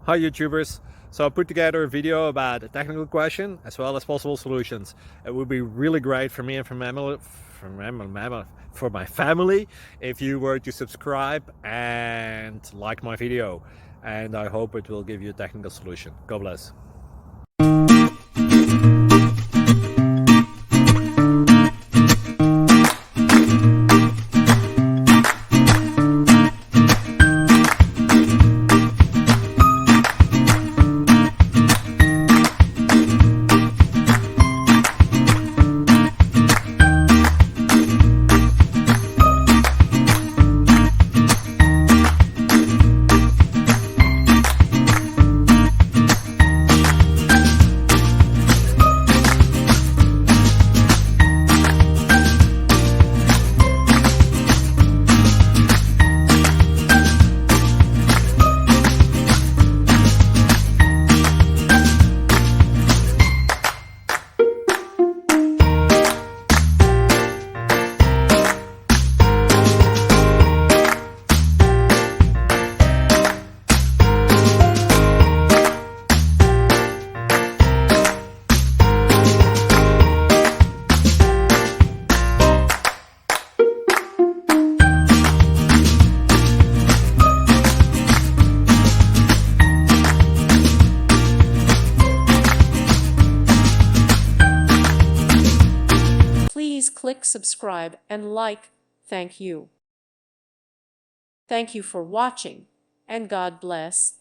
Hi YouTubers. So I put together a video about a technical question as well as possible solutions. It would be really great for me and for my family if you were to subscribe and like my video, and I hope it will give you a technical solution. God bless. Please click subscribe and like. Thank you. Thank you for watching, and God bless.